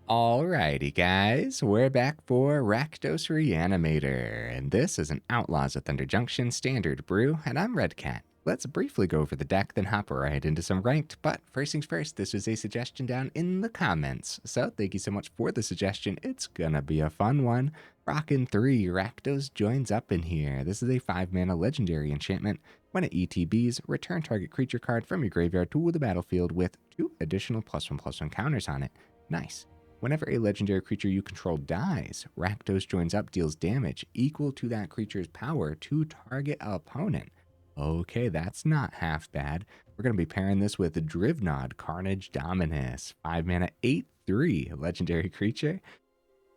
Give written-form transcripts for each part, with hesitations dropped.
Alrighty, guys, we're back for Rakdos Reanimator, and this is an Outlaws at Thunder Junction standard brew, and I'm Red Cat. Let's briefly go over the deck, then hop right into some ranked, but first things first, this was a suggestion down in the comments, so thank you so much for the suggestion. It's gonna be a fun one. Rockin' 3, Rakdos Joins Up in here. This is a 5-mana legendary enchantment. When it ETBs, return target creature card from your graveyard to the battlefield with 2 additional +1/+1 counters on it. Nice. Whenever a legendary creature you control dies, Rakdos Joins Up deals damage equal to that creature's power to target opponent. Okay, that's not half bad. We're going to be pairing this with Drivnod, Carnage, Dominus, 5 mana, 8/3 legendary creature.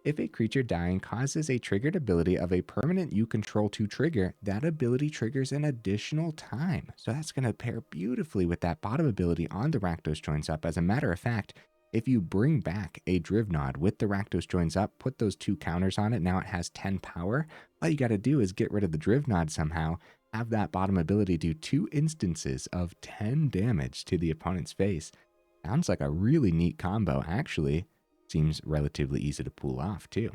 If a creature dying causes a triggered ability of a permanent you control to trigger, that ability triggers an additional time. So that's going to pair beautifully with that bottom ability on the Rakdos Joins Up. As a matter of fact, if you bring back a Drivnod with the Rakdos Joins Up, put those 2 counters on it, now it has 10 power. All you got to do is get rid of the Drivnod somehow, have that bottom ability do 2 instances of 10 damage to the opponent's face. Sounds like a really neat combo, actually. Seems relatively easy to pull off, too.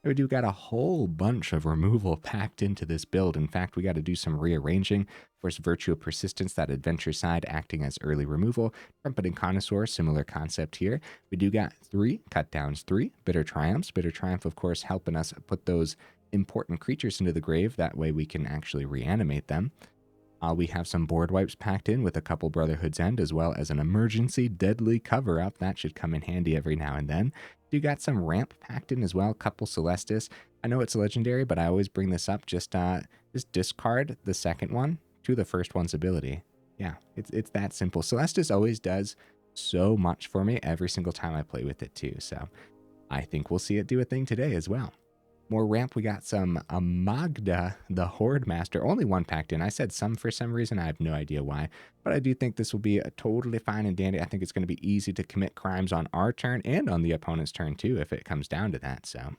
We do got a whole bunch of removal packed into this build. In fact, we got to do some rearranging. Of course, Virtue of Persistence, that adventure side, acting as early removal. Trumpeting Carnosaur, similar concept here. We do got 3 cut downs, 3 Bitter Triumphs. Bitter Triumph, of course, helping us put those important creatures into the grave. That way we can actually reanimate them. We have some board wipes packed in with a couple Brotherhood's End, as well as an emergency deadly cover-up. That should come in handy every now and then. You got some ramp packed in as well, couple Celestus. I know it's legendary, but I always bring this up. Just discard the second one to the first one's ability. Yeah, it's that simple. Celestus always does so much for me every single time I play with it too. So I think we'll see it do a thing today as well. More ramp, we got some Magda, the Hoardmaster. Only 1 packed in. I said some for some reason. I have no idea why. But I do think this will be a totally fine and dandy. I think it's going to be easy to commit crimes on our turn and on the opponent's turn too, if it comes down to that. So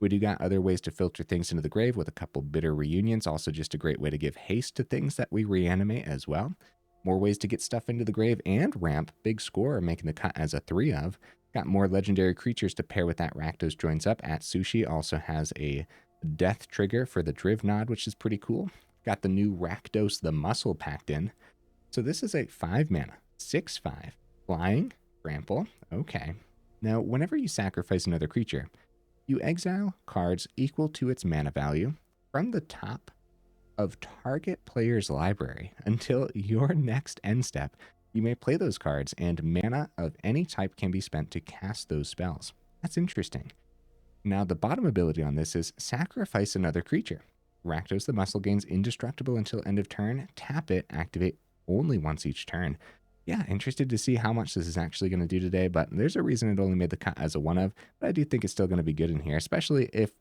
we do got other ways to filter things into the grave with a couple Bitter Reunions. Also just a great way to give haste to things that we reanimate as well. More ways to get stuff into the grave and ramp. Big score, making the cut as a 3 of. Got more legendary creatures to pair with that Rakdos Joins Up. Atsushi also has a death trigger for the Drivnod, which is pretty cool. Got the new Rakdos the Muscle packed in. So this is a 5 mana, 6/5. Flying, trample. Okay. Now, whenever you sacrifice another creature, you exile cards equal to its mana value from the top of target player's library until your next end step. You may play those cards, and mana of any type can be spent to cast those spells. That's interesting. Now, the bottom ability on this is sacrifice another creature. Rakdos the Muscle gains indestructible until end of turn. Tap it, activate only once each turn. Yeah, interested to see how much this is actually going to do today, but there's a reason it only made the cut as a 1 of, but I do think it's still going to be good in here, especially if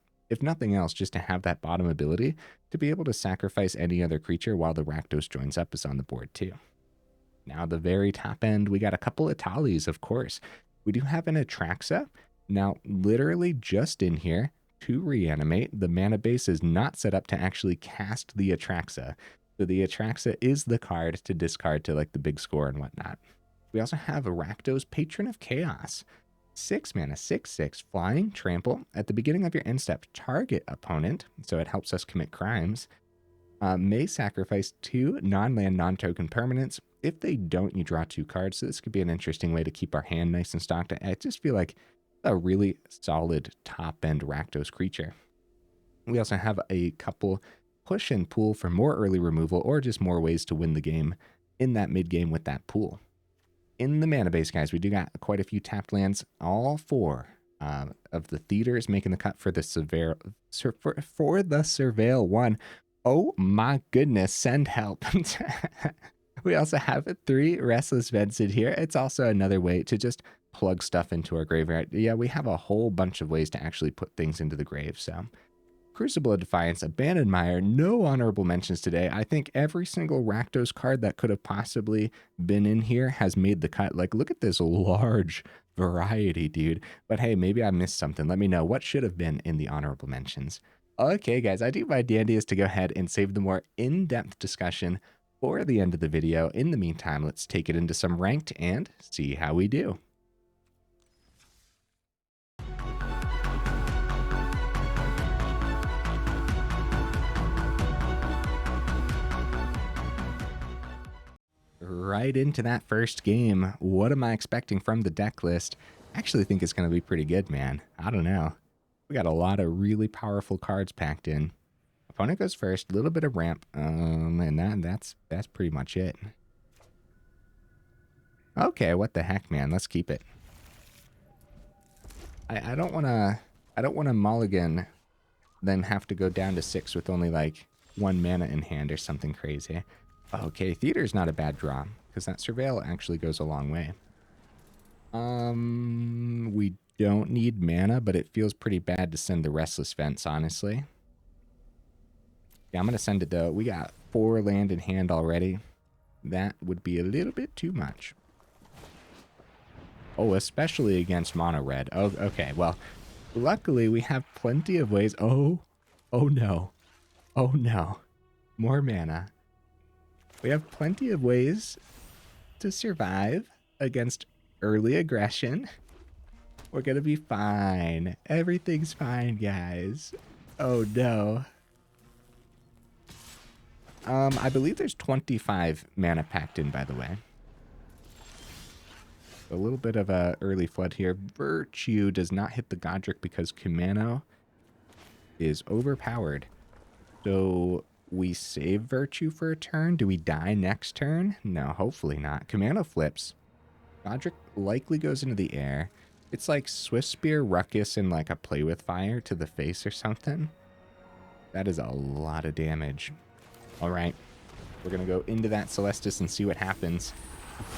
nothing else, just to have that bottom ability to be able to sacrifice any other creature while the Rakdos Joins Up is on the board too. Now, the very top end, we got a couple Etalis, of course. We do have an Atraxa. Now, literally just in here to reanimate, the mana base is not set up to actually cast the Atraxa. So the Atraxa is the card to discard to like the big score and whatnot. We also have a Rakdos Patron of Chaos. 6 mana, 6/6, flying, trample. At the beginning of your end step, target opponent, so it helps us commit crimes, may sacrifice 2 non-land, non-token permanents. If they don't, you draw 2 cards. So this could be an interesting way to keep our hand nice and stocked. I just feel like a really solid top-end Rakdos creature. We also have a couple push and pull for more early removal or just more ways to win the game in that mid-game with that pool. In the mana base, guys, we do got quite a few tapped lands. All 4 of the theaters making the cut for the Surveil 1. Oh my goodness, send help. We also have 3 Restless Vents in here. It's also another way to just plug stuff into our graveyard. Yeah, we have a whole bunch of ways to actually put things into the grave. So, Crucible of Defiance, Abandoned Mire, no honorable mentions today. I think every single Rakdos card that could have possibly been in here has made the cut. Like, look at this large variety, dude. But hey, maybe I missed something. Let me know what should have been in the honorable mentions. Okay, guys, I think my dandy is to go ahead and save the more in-depth discussion for the end of the video. In the meantime, let's take it into some ranked and see how we do. right into that first game. What am I expecting from the deck list? I actually think it's going to be pretty good, man. I don't know. We got a lot of really powerful cards packed in. Opponent goes first, a little bit of ramp, and that's pretty much it. Okay, what the heck, man? Let's keep it. I don't wanna mulligan, then have to go down to 6 with only like 1 mana in hand or something crazy. Okay, Theater's not a bad draw, because that Surveil actually goes a long way. We don't need mana, but it feels pretty bad to send the Restless Vents, honestly. Yeah, I'm gonna send it though. We got 4 land in hand already. That would be a little bit too much. Oh, especially against mono red. Oh, okay. Well, luckily we have plenty of ways. Oh no. Oh no. More mana. We have plenty of ways to survive against early aggression. We're gonna be fine. Everything's fine, guys. Oh no. I believe there's 25 mana packed in, by the way. A little bit of a early flood here. Virtue does not hit the Godric because Kumano is overpowered. So we save Virtue for a turn. Do we die next turn? No, hopefully not. Kumano flips. Godric likely goes into the air. It's like Swift Spear, Ruckus, and like a Play With Fire to the face or something. That is a lot of damage. All right, we're going to go into that Celestus and see what happens.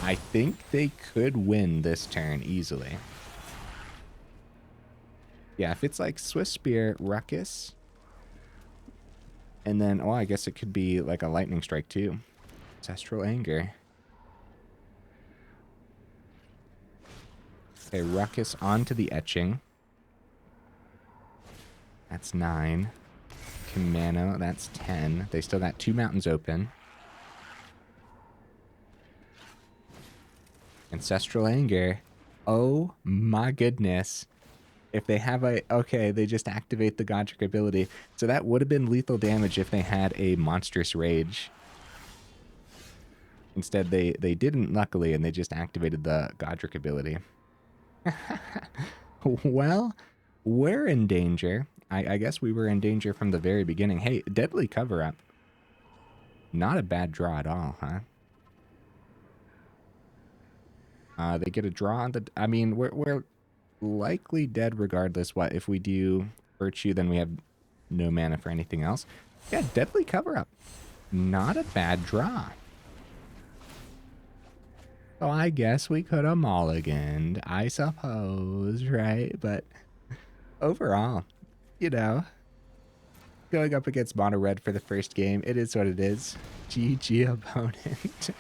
I think they could win this turn easily. Yeah, if it's like Swift Spear, Ruckus, and then, oh, I guess it could be like a Lightning Strike too. Ancestral Anger. Okay, Ruckus onto the Etching. That's 9. Kumano, that's 10. They still got 2 mountains open. Ancestral Anger. Oh my goodness. If they have a... Okay, they just activate the Godric ability. So that would have been lethal damage if they had a Monstrous Rage. Instead, they didn't, luckily, and they just activated the Godric ability. Well, we're in danger. I guess we were in danger from the very beginning. Hey, Deadly Cover-Up. Not a bad draw at all, huh? They get a draw on the... I mean, we're likely dead regardless. What if we do Virtue, then we have no mana for anything else? Yeah, Deadly Cover-Up. Not a bad draw. So I guess we could have mulliganed, I suppose, right? But overall, you know, going up against mono red for the first game, it is what it is. GG opponent.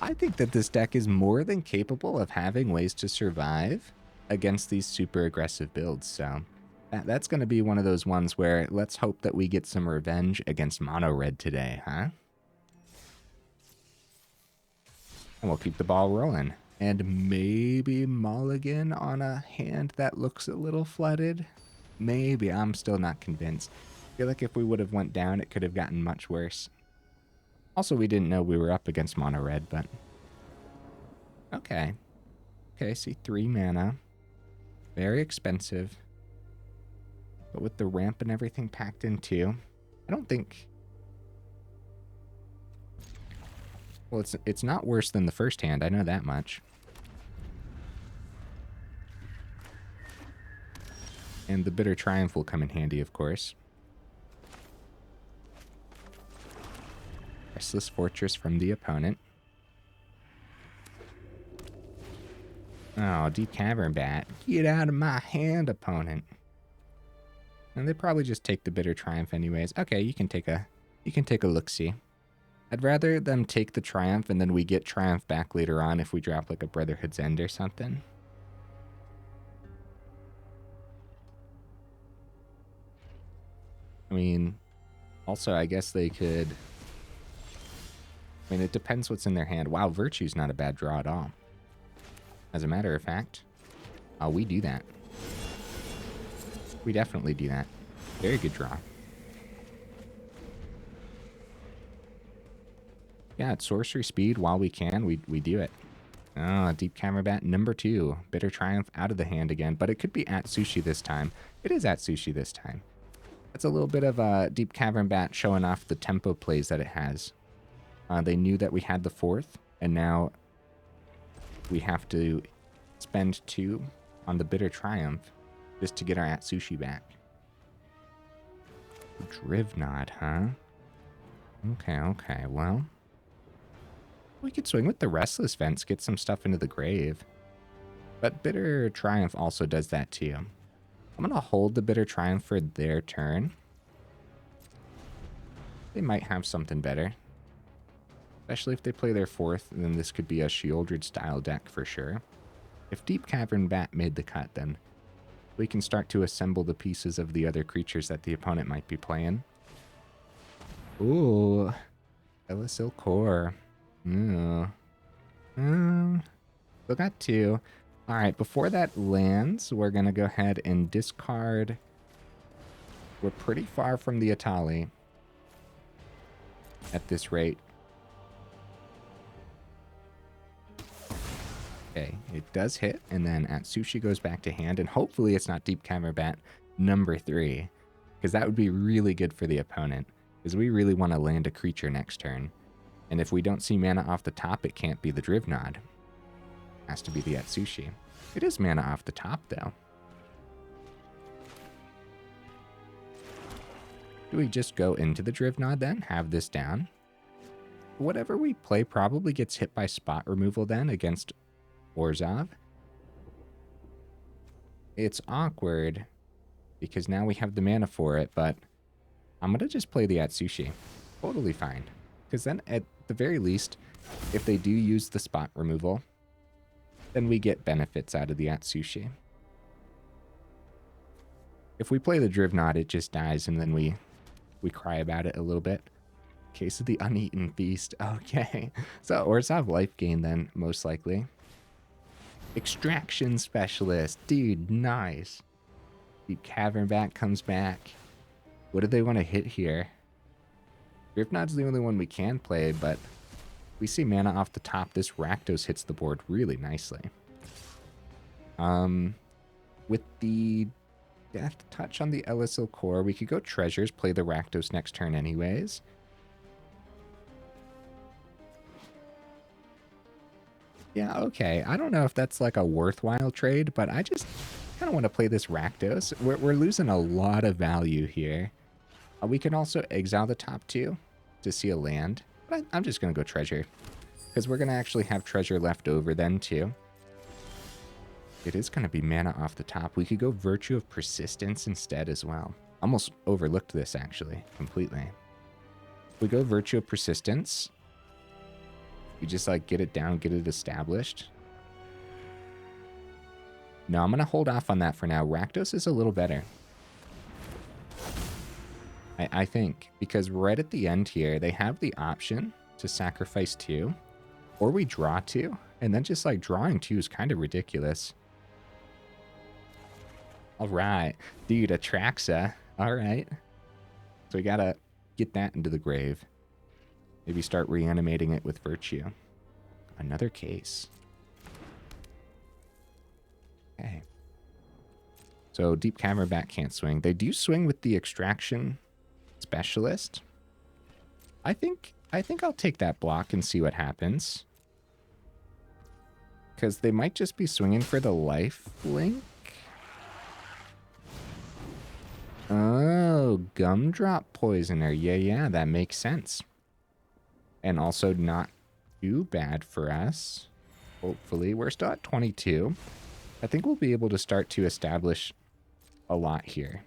I think that this deck is more than capable of having ways to survive against these super aggressive builds. So that's going to be one of those ones where let's hope that we get some revenge against mono red today, huh? And we'll keep the ball rolling. And maybe mulligan on a hand that looks a little flooded. Maybe. I'm still not convinced. I feel like if we would have went down, it could have gotten much worse. Also, we didn't know we were up against mono red, but... Okay. Okay, see, 3 mana. Very expensive. But with the ramp and everything packed in too, I don't think... Well, it's not worse than the first hand, I know that much. And the Bitter Triumph will come in handy, of course. Restless Fortress from the opponent. Oh, Deep Cavern Bat. Get out of my hand, opponent. And they probably just take the Bitter Triumph anyways. Okay, you can take a look-see. I'd rather them take the Triumph and then we get Triumph back later on if we drop like a Brotherhood's End or something. I mean, also I guess they could... I mean, it depends what's in their hand. Wow, Virtue's not a bad draw at all. As a matter of fact, we do that. We definitely do that. Very good draw. Yeah, at sorcery speed while we can, we do it. Oh, Deep Cavern Bat number 2. Bitter Triumph out of the hand again, but it could be Atsushi this time. It is Atsushi this time. That's a little bit of a Deep Cavern Bat showing off the tempo plays that it has. They knew that we had the 4th, and now we have to spend 2 on the Bitter Triumph just to get our Atsushi back. Drivnod, huh? Okay, well. We could swing with the Restless Vents, get some stuff into the grave. But Bitter Triumph also does that too. I'm going to hold the Bitter Triumph for their turn. They might have something better. Especially if they play their 4th, then this could be a Shieldred style deck for sure. If Deep Cavern Bat made the cut, then we can start to assemble the pieces of the other creatures that the opponent might be playing. Ooh, Elesil Core. Still got 2. All right, before that lands, we're going to go ahead and discard. We're pretty far from the Etali at this rate. Okay, it does hit, and then Atsushi goes back to hand, and hopefully it's not Deep Cavern Bat number 3, because that would be really good for the opponent, because we really want to land a creature next turn. And if we don't see mana off the top, it can't be the Drivnod. It has to be the Atsushi. It is mana off the top, though. Do we just go into the Drivnod then? Have this down? Whatever we play probably gets hit by spot removal then against Orzhov. It's awkward because now we have the mana for it, but I'm going to just play the Atsushi. Totally fine. Because then at the very least, if they do use the spot removal, then we get benefits out of the Atsushi. If we play the Drivnod, it just dies, and then we cry about it a little bit. Case of the Uneaten Feast. Okay. So Orzhov life gain then, most likely. Extraction Specialist. Dude, nice. Deep Cavern Bat comes back. What do they want to hit here? Drivnod's the only one we can play, but we see mana off the top. This Rakdos hits the board really nicely. With the Death Touch on the Elesil Core, we could go Treasures, play the Rakdos next turn anyways. Yeah, okay. I don't know if that's like a worthwhile trade, but I just kind of want to play this Rakdos. We're losing a lot of value here. We can also exile the top 2 to see a land, but I'm just going to go Treasure, because we're going to actually have Treasure left over then too. It is going to be mana off the top. We could go Virtue of Persistence instead as well. Almost overlooked this actually, completely. We go Virtue of Persistence. We just like get it down, get it established. No, I'm going to hold off on that for now. Rakdos is a little better. I think, because right at the end here, they have the option to sacrifice 2, or we draw 2, and then just like drawing 2 is kind of ridiculous. All right, dude, Atraxa. All right. So we got to get that into the grave. Maybe start reanimating it with Virtue. Another case. Okay. So Deep Cavern Bat can't swing. They do swing with the Extraction Specialist. I think I'll take that block and see what happens. Because they might just be swinging for the life link. Oh, Gumdrop Poisoner. Yeah, that makes sense. And also not too bad for us. Hopefully. We're still at 22. I think we'll be able to start to establish a lot here.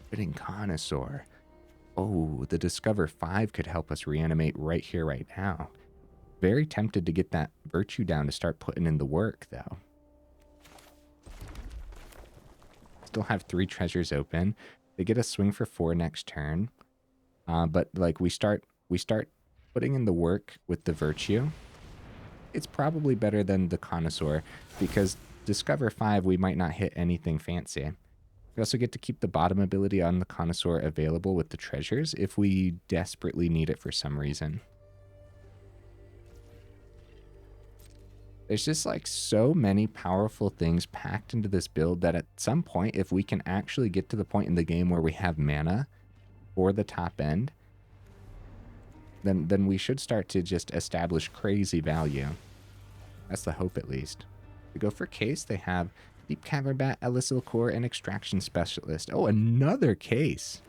Trumpeting Carnosaur. Oh, the Discover 5 could help us reanimate right here, right now. Very tempted to get that Virtue down to start putting in the work, though. Still have 3 treasures open. They get a swing for 4 next turn. But like we start putting in the work with the Virtue. It's probably better than the Carnosaur, because Discover 5 we might not hit anything fancy. We also get to keep the bottom ability on the Carnosaur available with the treasures if we desperately need it for some reason. There's just like so many powerful things packed into this build that at some point, if we can actually get to the point in the game where we have mana for the top end, then we should start to just establish crazy value. That's the hope, at least. We go for case. They have Deep Cavern Bat, Abyssal Core, and Extraction Specialist. Oh, another case.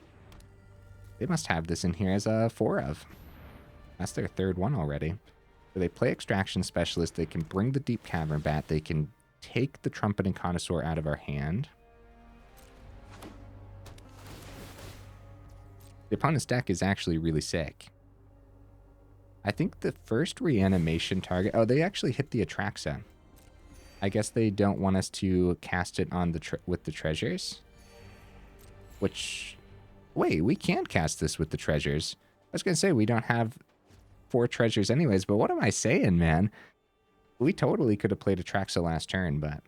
They must have this in here as a 4 of. That's their third one already. So they play Extraction Specialist. They can bring the Deep Cavern Bat. They can take the Trumpeting Carnosaur out of our hand. The opponent's deck is actually really sick. I think the first reanimation target... Oh, they actually hit the Atraxa. I guess they don't want us to cast it on with the treasures. Which... Wait, we can cast this with the treasures. I was going to say, we don't have 4 treasures anyways, but what am I saying, man? We totally could have played Atraxa last turn, but...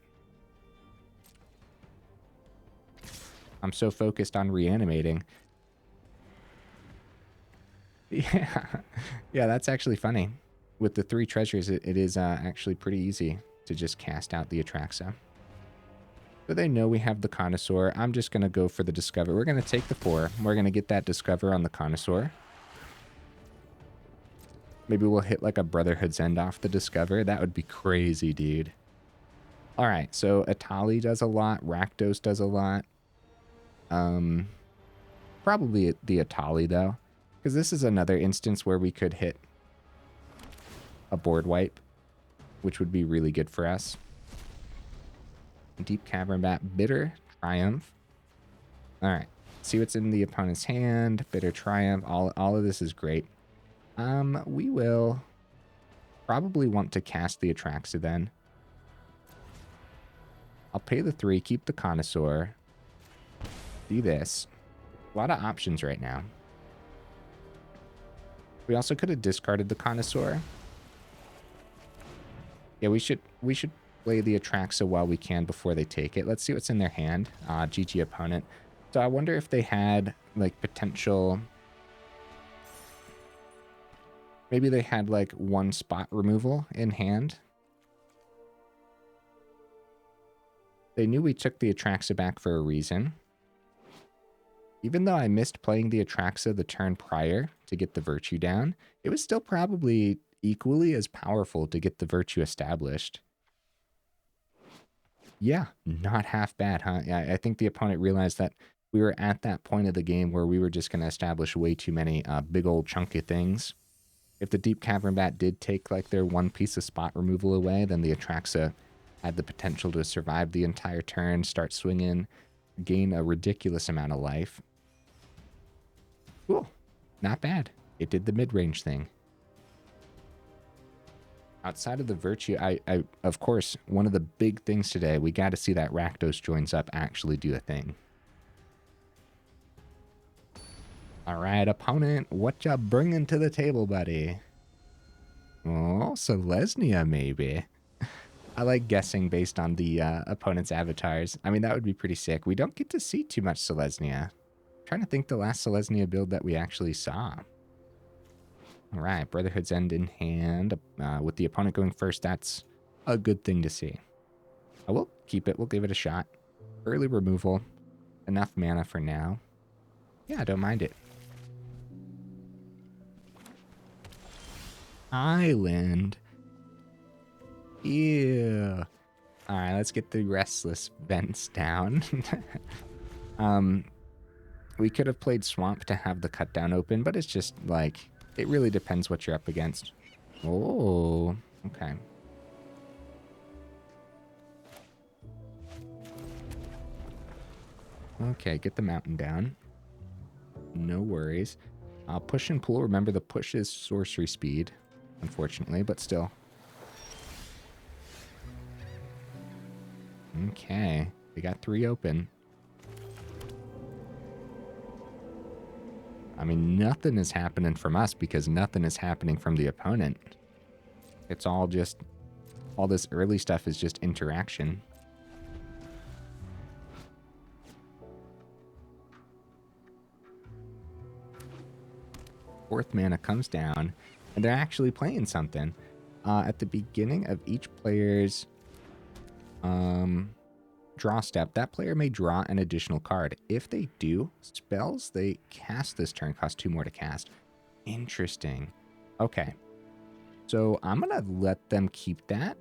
I'm so focused on reanimating. Yeah, yeah, that's actually funny. With the 3 treasures, it is actually pretty easy to just cast out the Atraxa. So they know we have the Carnosaur. I'm just going to go for the Discover. We're going to take the 4. We're going to get that Discover on the Carnosaur. Maybe we'll hit like a Brotherhood's End off the Discover. That would be crazy, dude. All right, so Etali does a lot. Rakdos does a lot. Probably the Etali, though. Because this is another instance where we could hit a board wipe, which would be really good for us. Deep Cavern Bat, Bitter Triumph. All right, see what's in the opponent's hand. Bitter Triumph, all of this is great. We will probably want to cast the Atraxa then. I'll pay the 3, keep the Carnosaur. Do this. A lot of options right now. We also could have discarded the Carnosaur. Yeah, we should play the Atraxa while we can before they take it. Let's see what's in their hand. GG opponent. So I wonder if they had like potential... Maybe they had like 1 spot removal in hand. They knew we took the Atraxa back for a reason. Even though I missed playing the Atraxa the turn prior to get the Virtue down, it was still probably equally as powerful to get the Virtue established. Yeah, not half bad, huh? Yeah, I think the opponent realized that we were at that point of the game where we were just going to establish way too many big old chunky things. If the Deep Cavern Bat did take like their 1 piece of spot removal away, then the Atraxa had the potential to survive the entire turn, start swinging, gain a ridiculous amount of life. Cool. Not bad. It did the mid-range thing. Outside of the Virtue, I of course, one of the big things today, we got to see that Rakdos Joins Up actually do a thing. All right, opponent, what you bringing to the table, buddy? Oh, Selesnya, maybe. I like guessing based on the opponent's avatars. I mean, that would be pretty sick. We don't get to see too much Selesnya. Trying to think the last Selesnya build that we actually saw. All right, Brotherhood's End in hand. With the opponent going first, that's a good thing to see. I will keep it. We'll give it a shot. Early removal. Enough mana for now. Yeah, I don't mind it. Island. Ew. All right, let's get the Restless Vents down. We could have played Swamp to have the cut down open, but it's just like, it really depends what you're up against. Oh, okay. Okay, get the mountain down. No worries. Push and pull. Remember, the push is sorcery speed, unfortunately, but still. Okay, we got 3 open. I mean, nothing is happening from us because nothing is happening from the opponent. It's all just, all this early stuff is just interaction. 4th mana comes down, and they're actually playing something. At the beginning of each player's draw step, that player may draw an additional card. If they do, spells they cast this turn cost 2 more to cast. Interesting. Okay. So I'm going to let them keep that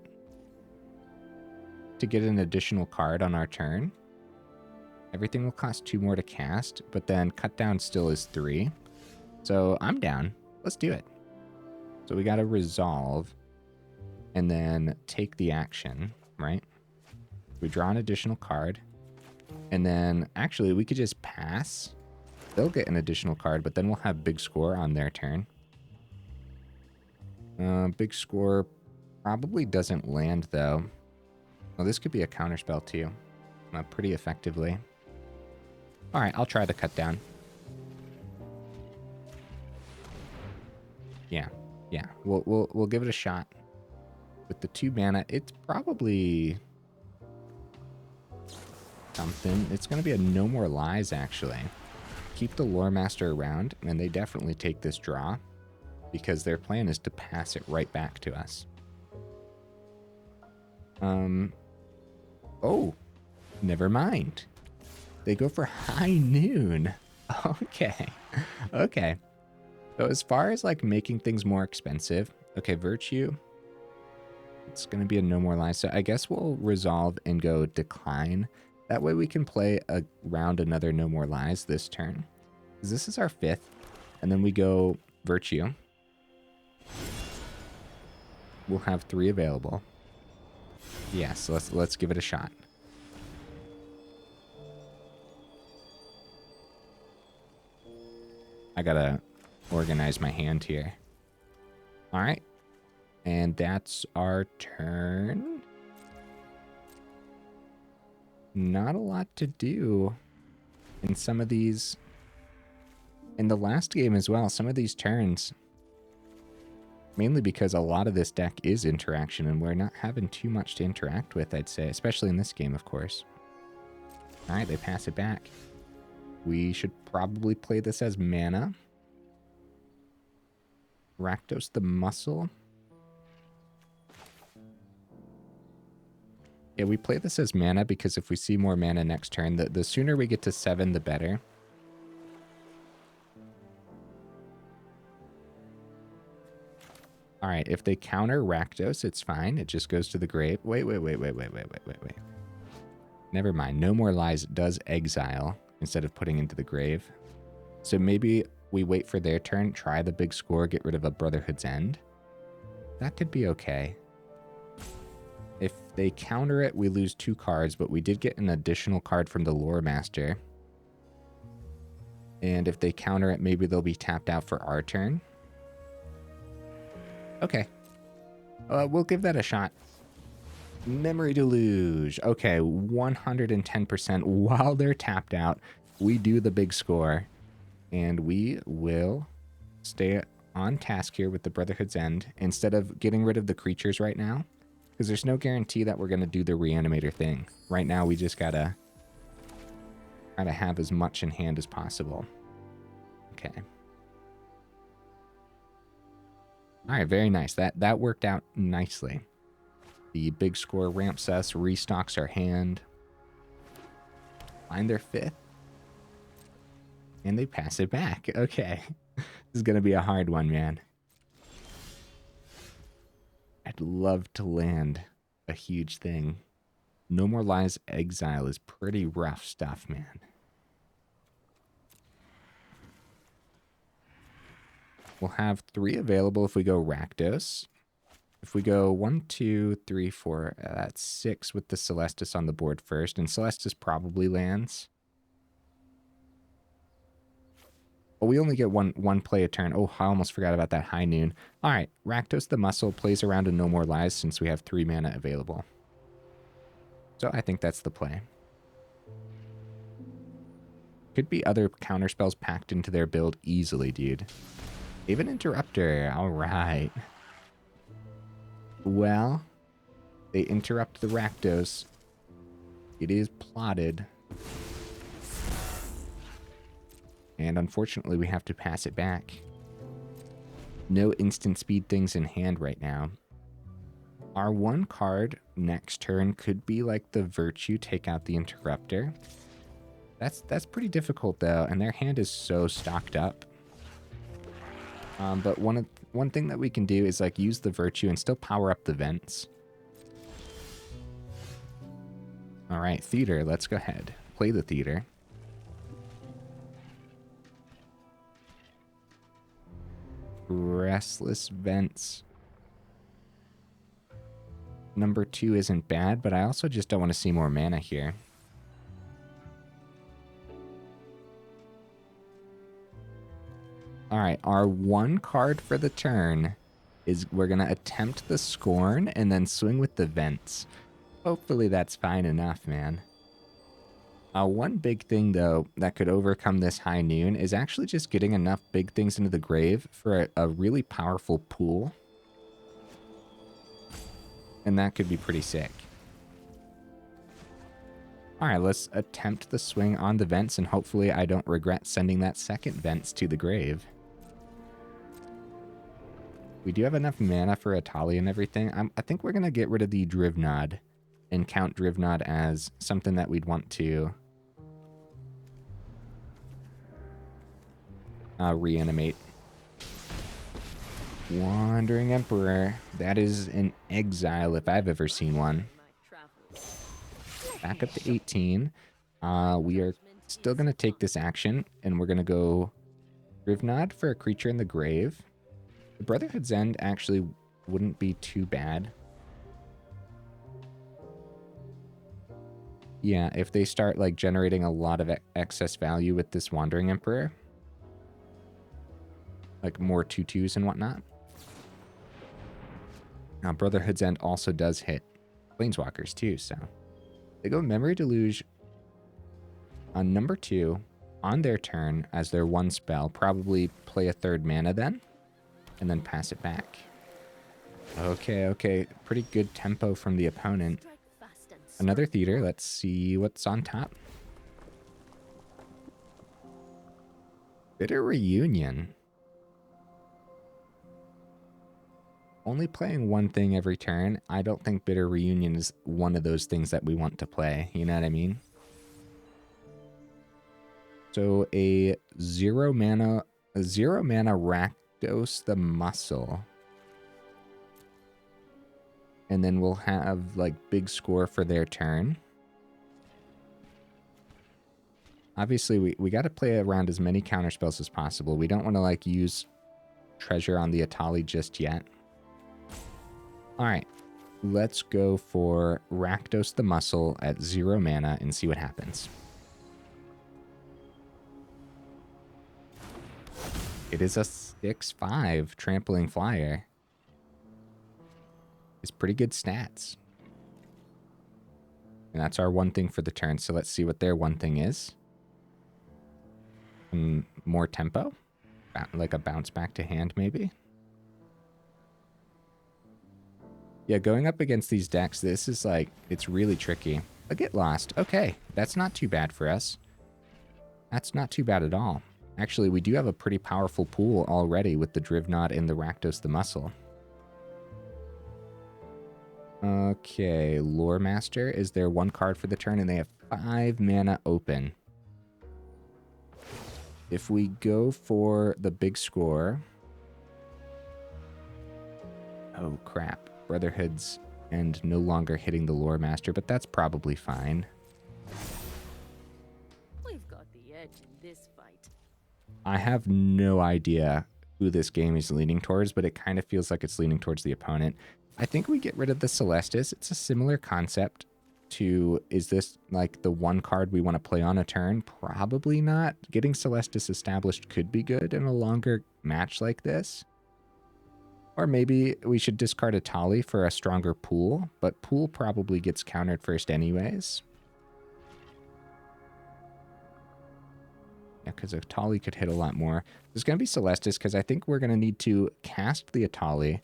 to get an additional card on our turn. Everything will cost 2 more to cast, but then cut down still is 3. So I'm down. Let's do it. So we got to resolve and then take the action, right? We draw an additional card, and then actually we could just pass. They'll get an additional card, but then we'll have big score on their turn. Big score probably doesn't land though. Well, this could be a counterspell too, pretty effectively. All right, I'll try the cut down. Yeah, we'll give it a shot. With the 2 mana, it's probably something. It's going to be a No More Lies, actually. Keep the Looremaster around, and they definitely take this draw because their plan is to pass it right back to us. Oh, never mind. They go for High Noon. Okay. Okay. So as far as like making things more expensive, okay, Virtue, it's going to be a No More Lies. So I guess we'll resolve and go Decline. That way we can play around another No More Lies this turn. This is our 5th. And then we go Virtue. We'll have 3 available. Yes, let's give it a shot. I gotta organize my hand here. All right. And that's our turn. Not a lot to do in some of these. In the last game as well, some of these turns. Mainly because a lot of this deck is interaction, and we're not having too much to interact with, I'd say. Especially in this game, of course. All right, they pass it back. We should probably play this as mana. Rakdos the Muscle. Yeah, we play this as mana because if we see more mana next turn, the sooner we get to 7, the better. All right, if they counter Rakdos, it's fine. It just goes to the grave. Wait. Never mind. No More Lies does exile instead of putting into the grave. So maybe we wait for their turn, try the big score, get rid of a Brotherhood's End. That could be okay. If they counter it, we lose 2 cards, but we did get an additional card from the Looremaster. And if they counter it, maybe they'll be tapped out for our turn. Okay. We'll give that a shot. Memory Deluge. Okay, 110%. While they're tapped out, we do the big score. And we will stay on task here with the Brotherhood's End instead of getting rid of the creatures right now. Because there's no guarantee that we're going to do the Reanimator thing. Right now, we just gotta have as much in hand as possible. Okay. All right, very nice. That worked out nicely. The big score ramps us, restocks our hand. Find their 5th. And they pass it back. Okay. This is going to be a hard one, man. I'd love to land a huge thing. No More Lies Exile is pretty rough stuff, man. We'll have 3 available if we go Rakdos. If we go 1, 2, 3, 4, that's 6 with the Celestus on the board first. And Celestus probably lands. Oh, we only get one play a turn. Oh, I almost forgot about that High Noon. All right, Rakdos the Muscle plays around a No More Lies since we have 3 mana available. So I think that's the play. Could be other counterspells packed into their build easily, dude. Even Interrupter. All right. Well, they interrupt the Rakdos. It is plotted. And unfortunately, we have to pass it back. No instant speed things in hand right now. Our one card next turn could be like the Virtue, take out the Interrupter. That's pretty difficult though, and their hand is so stocked up. But one thing that we can do is like use the Virtue and still power up the Vents. All right, Theater, let's go ahead. Play the Theater. Restless Vents. Number 2 isn't bad, but I also just don't want to see more mana here. All right, our one card for the turn is we're going to attempt the Scorn and then swing with the Vents. Hopefully that's fine enough, man. One big thing, though, that could overcome this High Noon is actually just getting enough big things into the grave for a really powerful pool. And that could be pretty sick. All right, let's attempt the swing on the Vents, and hopefully I don't regret sending that second Vents to the grave. We do have enough mana for Etali and everything. I think we're going to get rid of the Drivnod and count Drivnod as something that we'd want to reanimate. Wandering Emperor. That is an exile if I've ever seen one. Back up to 18. We are still going to take this action, and we're going to go Drivnod for a creature in the grave. The Brotherhood's End actually wouldn't be too bad. Yeah, if they start like generating a lot of excess value with this Wandering Emperor. Like more 2/2s and whatnot. Now, Brotherhood's End also does hit Planeswalkers too, so. They go Memory Deluge on number 2 on their turn as their one spell. Probably play a third mana then, and then pass it back. Okay. Pretty good tempo from the opponent. Another Theater. Let's see what's on top. Bitter Reunion. Only playing one thing every turn. I don't think Bitter Reunion is one of those things that we want to play. You know what I mean? So a 0 mana Rakdos the Muscle. And then we'll have like big score for their turn. Obviously, we got to play around as many counterspells as possible. We don't want to like use Treasure on the Etali just yet. All right, let's go for Rakdos the Muscle at 0 mana and see what happens. It is a 6/5 Trampling Flyer. It's pretty good stats. And that's our one thing for the turn, so let's see what their one thing is. More tempo? Like a bounce back to hand, maybe? Yeah, going up against these decks, this is like, it's really tricky. A Get Lost. Okay, that's not too bad for us. That's not too bad at all. Actually, we do have a pretty powerful pool already with the Drivnod and the Rakdos the Muscle. Okay, Hoardmaster is their one card for the turn, and they have 5 mana open. If we go for the big score... Oh, crap. Brotherhood's End no longer hitting the Hoardmaster, but that's probably fine. We've got the edge in this fight. I have no idea who this game is leaning towards, but it kind of feels like it's leaning towards the opponent. I think we get rid of the Celestus. It's a similar concept to, is this like the one card we want to play on a turn? Probably not. Getting Celestus established could be good in a longer match like this. Or maybe we should discard Etali for a stronger pool, but pool probably gets countered first anyways. Yeah, because Etali could hit a lot more. There's going to be Celestus because I think we're going to need to cast the Etali.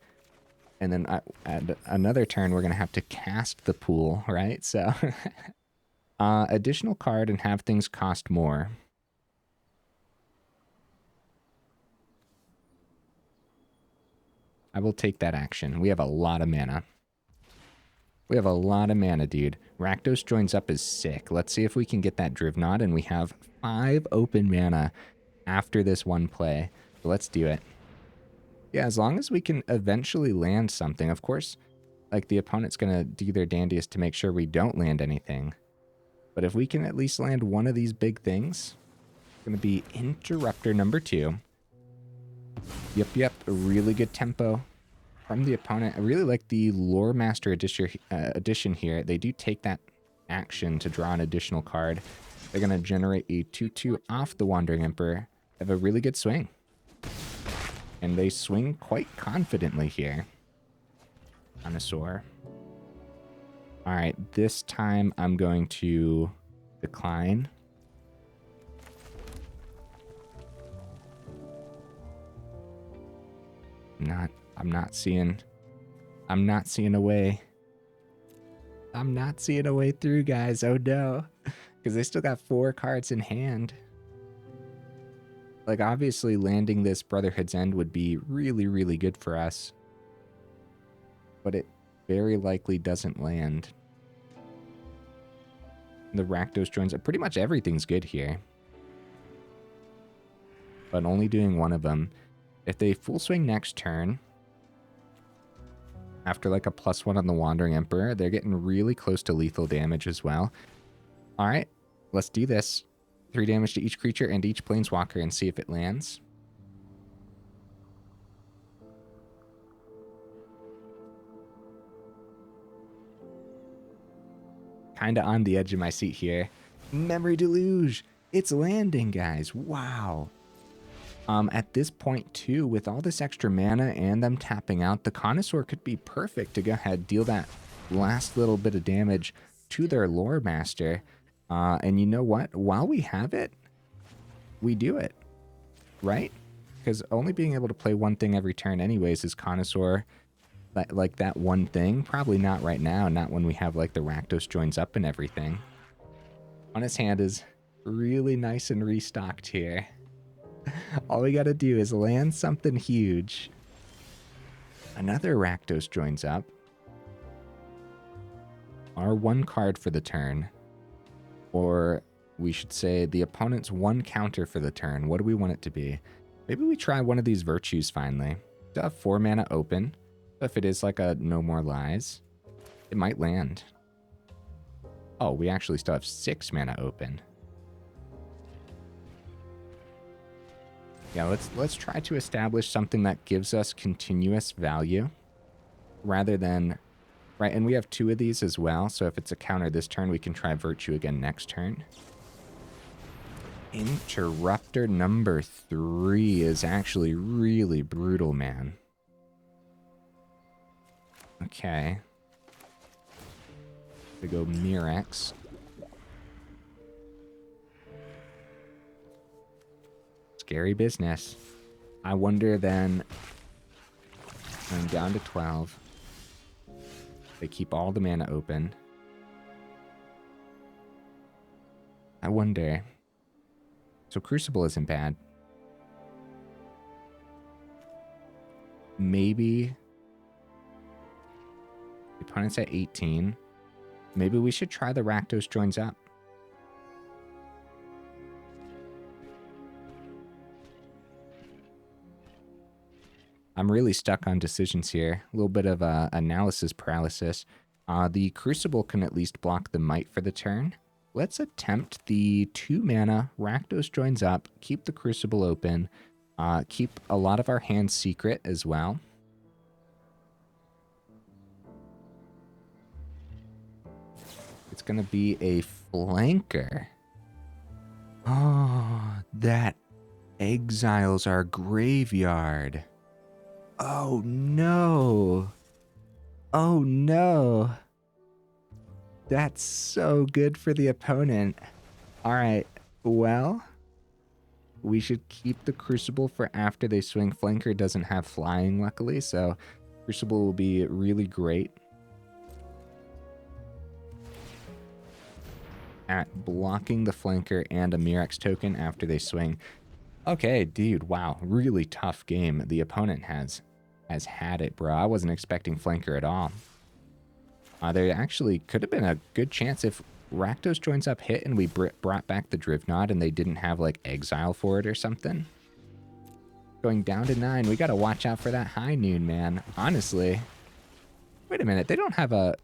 And then at another turn, we're going to have to cast the pool, right? So, additional card and have things cost more. I will take that action. We have a lot of mana. We have a lot of mana, dude. Rakdos Joins Up is sick. Let's see if we can get that Drivnod, and we have 5 open mana after this one play. So let's do it. Yeah, as long as we can eventually land something. Of course, like, the opponent's going to do their dandiest to make sure we don't land anything. But if we can at least land one of these big things, it's going to be Interrupter number 2. Yep, a really good tempo from the opponent. I really like the Looremaster addition here. They do take that action to draw an additional card. They're going to generate a 2/2 off the Wandering Emperor. They have a really good swing. And they swing quite confidently here. Carnosaur. Alright, this time I'm going to decline. I'm not seeing a way. I'm not seeing a way through, guys. Oh no. Because they still got 4 cards in hand. Like, obviously landing this Brotherhood's End would be really, really good for us. But it very likely doesn't land. The Rakdos Joins Up. Pretty much everything's good here. But only doing one of them. If they full swing next turn, after like a +1 on the Wandering Emperor, they're getting really close to lethal damage as well. Alright, let's do this. 3 damage to each creature and each planeswalker and see if it lands. Kinda on the edge of my seat here. Memory Deluge! It's landing, guys. Wow. At this point, too, with all this extra mana and them tapping out, the Carnosaur could be perfect to go ahead, deal that last little bit of damage to their Looremaster. And you know what? While we have it, we do it, right? Because only being able to play one thing every turn anyways is Carnosaur, like that one thing. Probably not right now, not when we have like the Rakdos Joins Up and everything. On his hand is really nice and restocked here. All we gotta do is land something huge. Another Rakdos Joins Up. Our 1 card for the turn. Or we should say the opponent's 1 counter for the turn. What do we want it to be? Maybe we try one of these Virtues finally. Still have 4 mana open. So if it is like a No More Lies, it might land. Oh, we actually still have 6 mana open. Yeah, let's try to establish something that gives us continuous value rather than, right, and we have 2 of these as well, so if it's a counter this turn, we can try Virtue again next turn. Interrupter number 3 is actually really brutal, man. Okay. We go Mirex. Scary business. I wonder then, I'm down to 12. They keep all the mana open. I wonder. So Crucible isn't bad. Maybe the opponent's at 18. Maybe we should try the Rakdos Joins Up. I'm really stuck on decisions here. A little bit of analysis paralysis. The Crucible can at least block the Might for the turn. Let's attempt the 2 mana Rakdos Joins Up, keep the Crucible open, keep a lot of our hands secret as well. It's going to be a flanker. Oh, that exiles our graveyard. Oh no. Oh no. That's so good for the opponent. Alright, well, we should keep the Crucible for after they swing. Flanker doesn't have flying, luckily, so Crucible will be really great at blocking the flanker and a Mirex token after they swing. Okay, dude, wow, really tough game the opponent has. has had it, bro. I wasn't expecting flanker at all. There actually could have been a good chance if Rakdos Joins Up hit and we brought back the Drivnod and they didn't have like exile for it or something. Going down to 9. We got to watch out for that high noon, man. Honestly. Wait a minute. They don't have a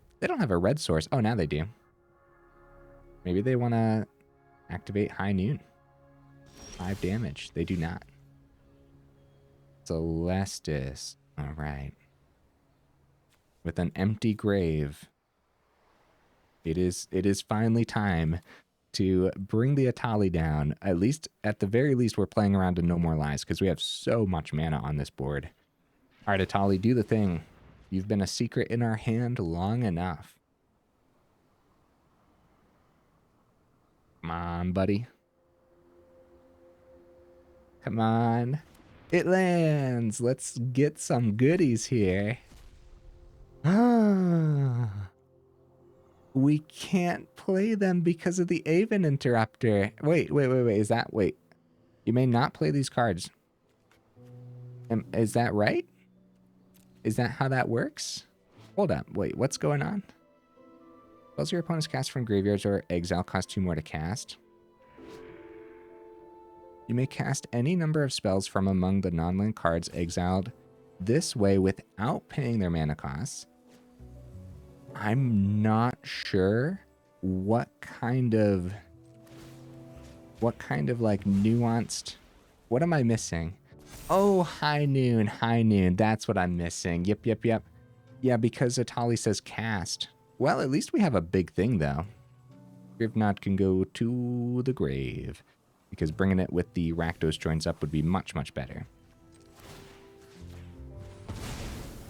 red source. Oh, now they do. Maybe they want to activate high noon. 5 damage. They do not. Celestus. All right. With an empty grave. It is finally time to bring the Etali down. At the very least, we're playing around to No More Lies because we have so much mana on this board. All right, Etali, do the thing. You've been a secret in our hand long enough. Come on, buddy. Come on. It lands. Let's get some goodies here. We can't play them because of the Aven Interrupter. Wait. Wait. You may not play these cards. Is that right? Is that how that works? Hold up. Wait, what's going on? Spells your opponent's cast from graveyards or exile cost 2 more to cast. You may cast any number of spells from among the non-land cards exiled this way without paying their mana costs. I'm not sure what kind of like nuanced. What am I missing? Oh, high noon. That's what I'm missing. Yep. Yeah, because Etali says cast. Well, at least we have a big thing though. Drivnod can go to the grave because bringing it with the Rakdos Joins Up would be much, much better.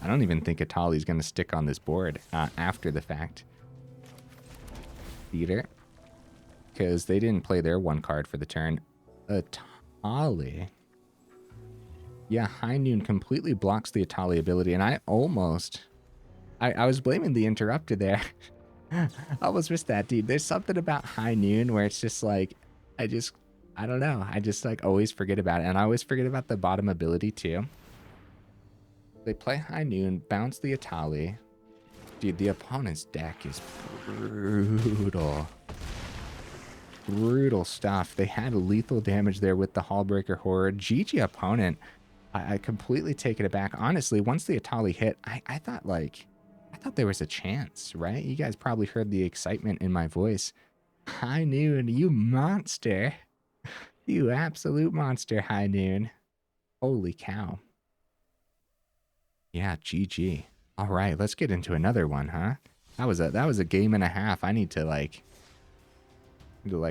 I don't even think Etali's going to stick on this board after the fact. Theater. Because they didn't play their 1 card for the turn. Etali. Yeah, High Noon completely blocks the Etali ability. And I was blaming the interrupter there. I almost missed that, dude. There's something about High Noon where it's just like, I don't know. I just like always forget about it. And I always forget about the bottom ability too. They play High Noon, bounce the Etali. Dude, the opponent's deck is brutal. Brutal stuff. They had lethal damage there with the Hallbreaker Horror. GG opponent. I completely take it aback. Honestly, once the Etali hit, I thought there was a chance, right? You guys probably heard the excitement in my voice. High Noon, you monster. You absolute monster, High Noon. Holy cow. Yeah, GG. All right, let's get into another one, huh? That was a game and a half. I need to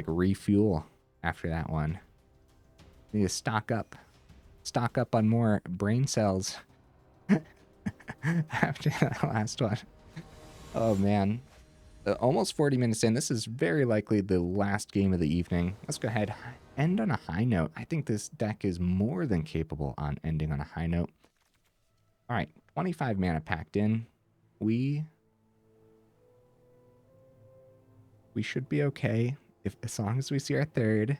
refuel after that one. Need to stock up on more brain cells after that last one. Oh man, almost 40 minutes in. This is very likely the last game of the evening. Let's go ahead, end on a high note. I think this deck is more than capable on ending on a high note. All right, 25 mana packed in. We should be okay as long as we see our third.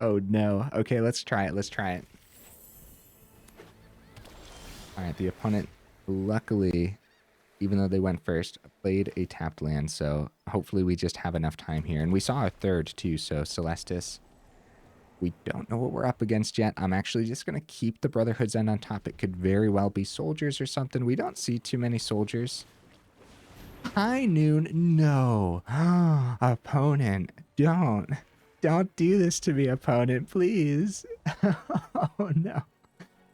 Oh no. Okay, let's try it. All right, the opponent, luckily, even though they went first, played a tapped land, so hopefully we just have enough time here. And we saw a third too, so Celestus. We don't know what we're up against yet. I'm actually just going to keep the Brotherhood's End on top. It could very well be soldiers or something. We don't see too many soldiers. High Noon, no. Opponent, don't do this to me, opponent, please. Oh no.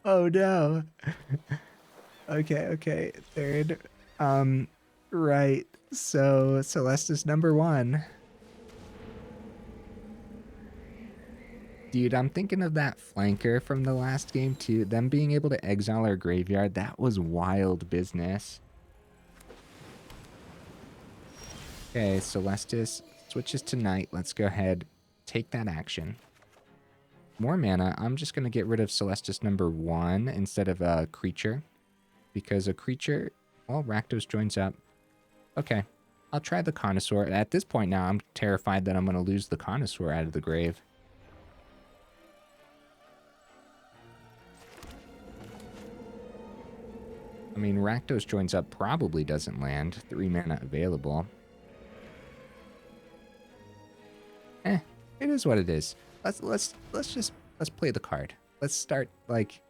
Oh no. Okay. Third. Right. So Celestus #1. Dude, I'm thinking of that flanker from the last game too. Them being able to exile our graveyard, that was wild business. Okay, Celestus switches to Knight. Let's go ahead, take that action. More mana. I'm just going to get rid of Celestus #1 instead of a creature. Because a creature, well, Rakdos Joins Up. Okay, I'll try the Carnosaur. At this point now, I'm terrified that I'm going to lose the Carnosaur out of the grave. I mean, Rakdos Joins Up probably doesn't land. 3 mana available. It is what it is. Let's play the card. Let's start like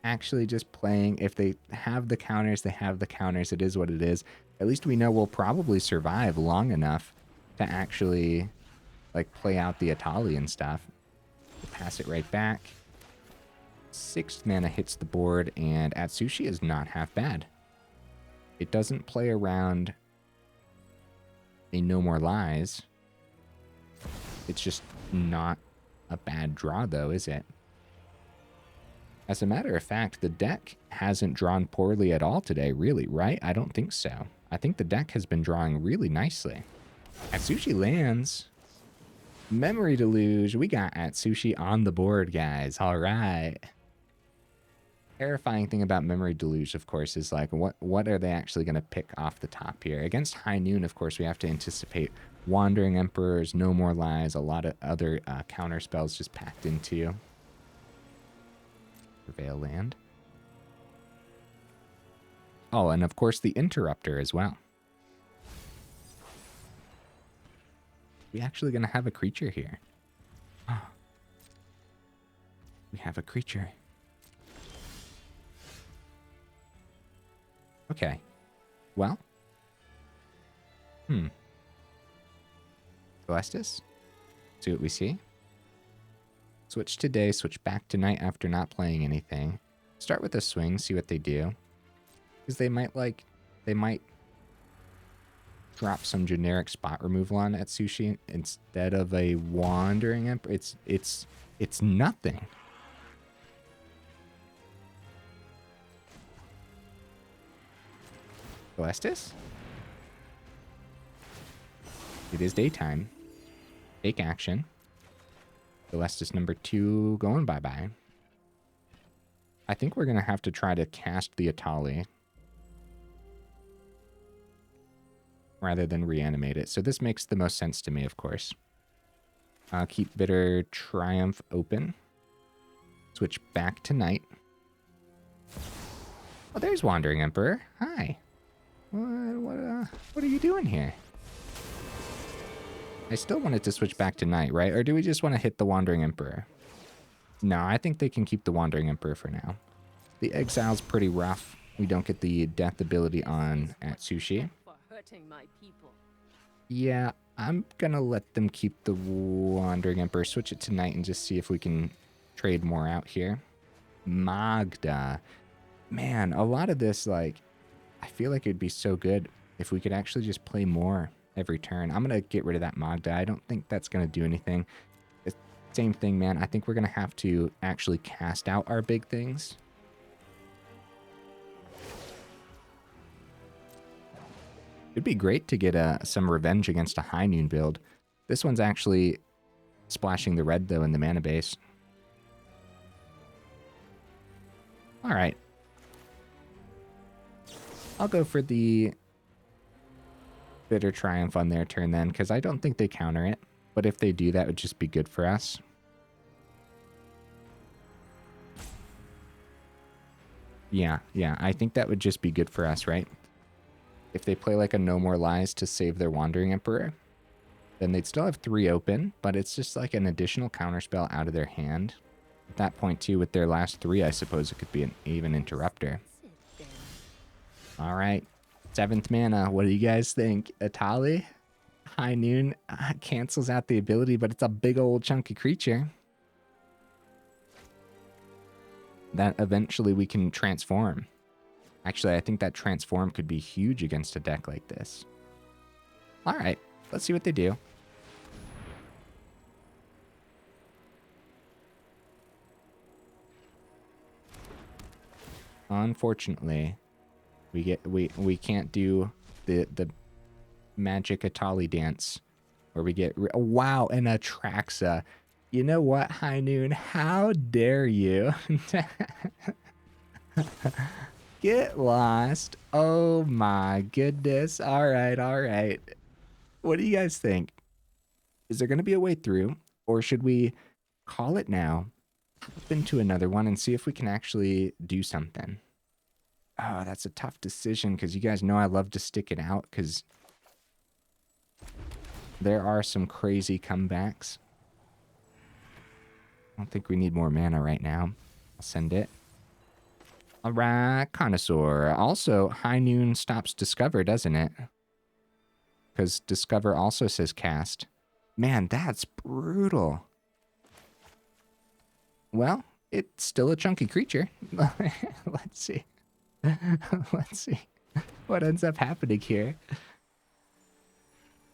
actually just playing. If they have the counters, they have the counters. It is what it is. At least we know we'll probably survive long enough to actually like play out the Etali and stuff. We'll pass it right back. 6th mana hits the board, and Atsushi is not half bad. It doesn't play around a No More Lies. It's just not a bad draw, though, is it? As a matter of fact, the deck hasn't drawn poorly at all today, really, right? I don't think so. I think the deck has been drawing really nicely. Atsushi lands. Memory Deluge. We got Atsushi on the board, guys. All right. Terrifying thing about Memory Deluge, of course, is like, what are they actually going to pick off the top here? Against High Noon, of course, we have to anticipate Wandering Emperors, No More Lies, a lot of other counter spells just packed into Prevail land. Oh, and of course the Interrupter as well. We actually going to have a creature here. Oh. We have a creature. Okay. Well. Celestus? See what we see. Switch today, switch back tonight after not playing anything. Start with a swing, see what they do. Because they might drop some generic spot removal on Atsushi instead of a Wandering Emperor. It's nothing. Celestus? It is daytime. Take action. Celestus number 2 going bye-bye. I think we're going to have to try to cast the Etali rather than reanimate it. So this makes the most sense to me, of course. Keep Bitter Triumph open. Switch back to night. Oh, there's Wandering Emperor. Hi. What are you doing here? I still wanted to switch back to night, right? Or do we just want to hit the Wandering Emperor? No, I think they can keep the Wandering Emperor for now. The Exile's pretty rough. We don't get the death ability on Atsushi. Yeah, I'm gonna let them keep the Wandering Emperor, switch it to night, and just see if we can trade more out here. Magda. Man, a lot of this, like, I feel like it'd be so good if we could actually just play more every turn. I'm gonna get rid of that Magda. I don't think that's gonna do anything. It's same thing, man. I think we're gonna have to actually cast out our big things. It'd be great to get some revenge against a High Noon build. This one's actually splashing the red, though, in the mana base. All right. I'll go for the Bitter Triumph on their turn then, because I don't think they counter it. But if they do, that would just be good for us. Yeah, I think that would just be good for us, right? If they play like a No More Lies to save their Wandering Emperor, then they'd still have 3 open, but it's just like an additional counterspell out of their hand. At that point, too, with their last 3, I suppose it could be an even Interrupter. All right. 7th mana. What do you guys think? Etali? High Noon cancels out the ability, but it's a big old chunky creature that eventually we can transform. Actually, I think that transform could be huge against a deck like this. All right, let's see what they do. Unfortunately, we can't do the magic Etali dance where we get wow, an Atraxa. You know what, High Noon? How dare you? Get lost. Oh my goodness. All right. What do you guys think? Is there going to be a way through, or should we call it now, hop into another one, and see if we can actually do something? Oh, that's a tough decision because you guys know I love to stick it out because there are some crazy comebacks. I don't think we need more mana right now. I'll send it. All right, Carnosaur. Also, High Noon stops Discover, doesn't it? Because Discover also says cast. Man, that's brutal. Well, it's still a chunky creature. Let's see. Let's see what ends up happening here.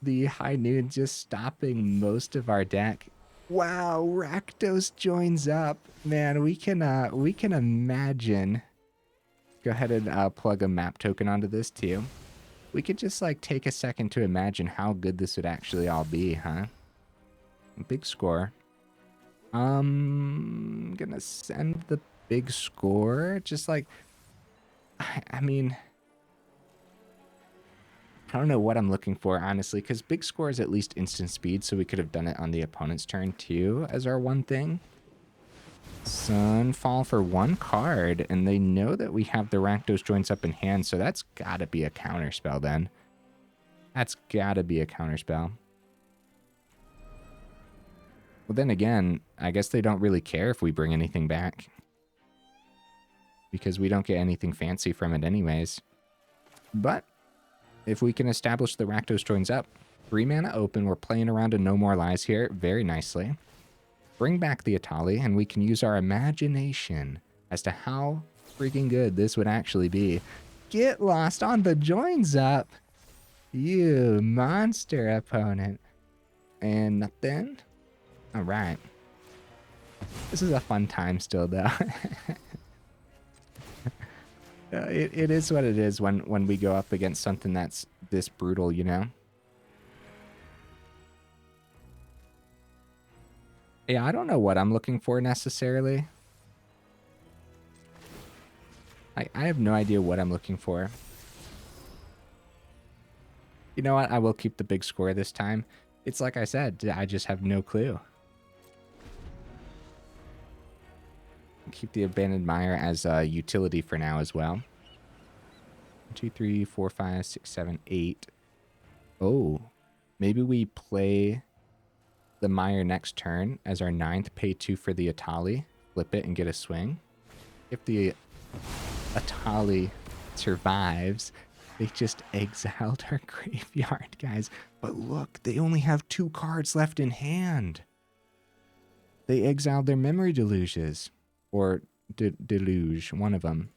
The High Noon just stopping most of our deck. Wow, Rakdos joins up. Man, we can imagine. Go ahead and plug a map token onto this too. We could just like take a second to imagine how good this would actually all be, huh? Big score. Gonna send the big score. Just like, I mean, I don't know what I'm looking for, honestly, because big score is at least instant speed, so we could have done it on the opponent's turn too as our one thing. Sunfall for one card, and they know that we have the Rakdos Joins Up in hand, so that's gotta be a counterspell then. That's gotta be a counterspell. Well, then again, I guess they don't really care if we bring anything back, because we don't get anything fancy from it anyways. But if we can establish the Rakdos Joins Up, 3 mana open, we're playing around a No More Lies here very nicely. Bring back the Etali, and we can use our imagination as to how freaking good this would actually be. Get lost on the Joins Up, you monster opponent. And nothing? All right. This is a fun time still, though. It is what it is when we go up against something that's this brutal, you know? Yeah, I don't know what I'm looking for necessarily. I have no idea what I'm looking for. You know what? I will keep the big score this time. It's like I said, I just have no clue. Keep the Abandoned Mire as a utility for now as well. 1, 2, 3, 4, 5, 6, 7, 8. Oh, maybe we play the Mire next turn as our 9th, pay 2 for the Etali, flip it and get a swing. If the Etali survives, they just exiled our graveyard, guys. But look, they only have 2 cards left in hand. They exiled their Memory Deluges. Or Deluge, one of them.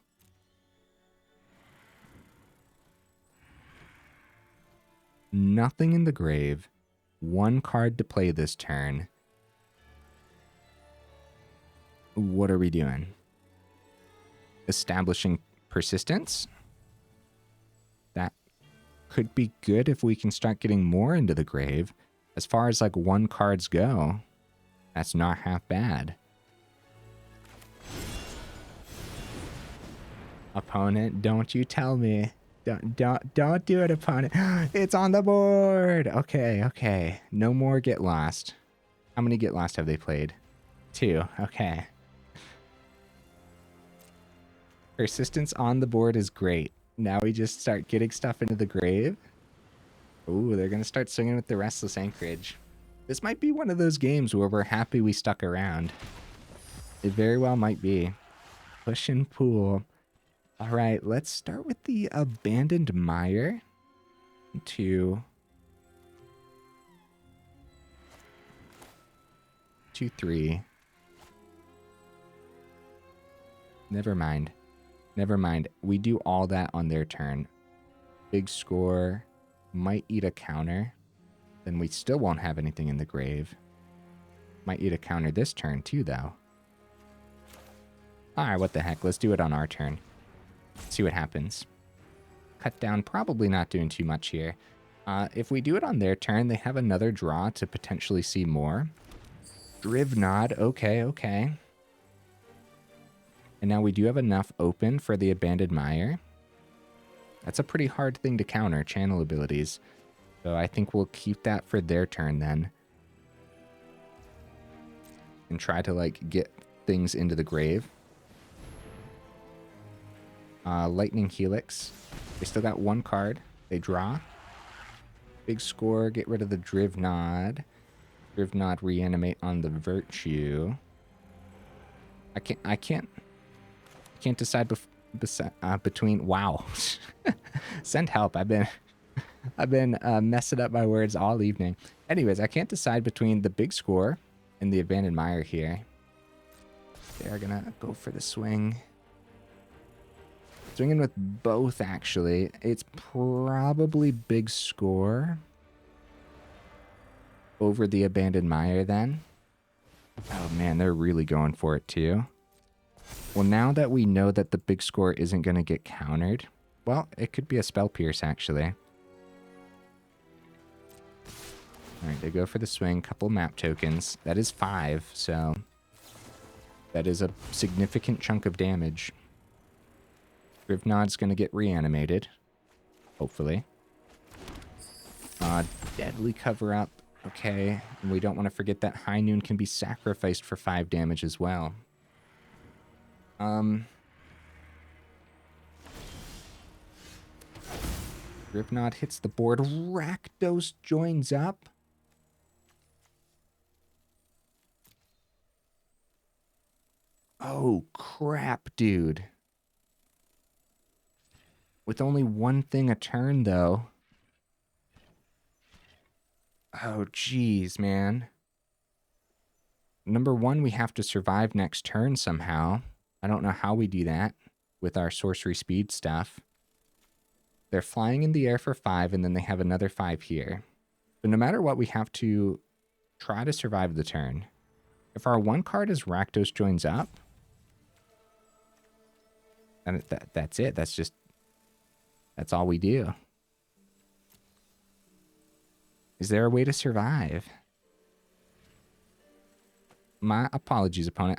Nothing in the grave. 1 card to play this turn. What are we doing? Establishing persistence? That could be good if we can start getting more into the grave. As far as like 1 cards go, that's not half bad. Opponent, don't you tell me. Don't do it, opponent. It's on the board. Okay. No more Get Lost. How many Get Lost have they played? 2. Okay. Persistence on the board is great. Now we just start getting stuff into the grave. Ooh, they're gonna start swinging with the Restless Anchorage. This might be one of those games where we're happy we stuck around. It very well might be. Push and pull. All right, let's start with the Abandoned Mire. 2, 3. Never mind. We do all that on their turn. Big score. Might eat a counter. Then we still won't have anything in the grave. Might eat a counter this turn too, though. All right, what the heck? Let's do it on our turn. See what happens. Cut down, probably not doing too much here. If we do it on their turn, they have another draw to potentially see more. Drivnod, okay. And now we do have enough open for the Abandoned Mire. That's a pretty hard thing to counter, channel abilities. So I think we'll keep that for their turn then. And try to like get things into the grave. Lightning Helix. They still got one card. They draw. Big score, get rid of the Drivnod. Drivnod reanimate on the Virtue. I can't decide between, wow. Send help. I've been messing up my words all evening. Anyways, I can't decide between the big score and the Abandoned Mire here. They're gonna go for the swing. Swinging with both, actually. It's probably big score over the Abandoned Mire then. Oh man, they're really going for it too. Well, now that we know that the big score isn't going to get countered, well, it could be a Spell Pierce, actually. Alright, they go for the swing. Couple map tokens. That is 5, so that is a significant chunk of damage. Drivnod's going to get reanimated. Hopefully. Deadly cover-up. Okay, and we don't want to forget that High Noon can be sacrificed for 5 damage as well. Drivnod hits the board. Rakdos joins up. Oh, crap, dude. With only one thing a turn, though. Oh, jeez, man. Number one, we have to survive next turn somehow. I don't know how we do that with our sorcery speed stuff. They're flying in the air for 5, and then they have another 5 here. So no matter what, we have to try to survive the turn. If our one card is Rakdos Joins Up, and that's it. That's all we do. Is there a way to survive? My apologies, opponent.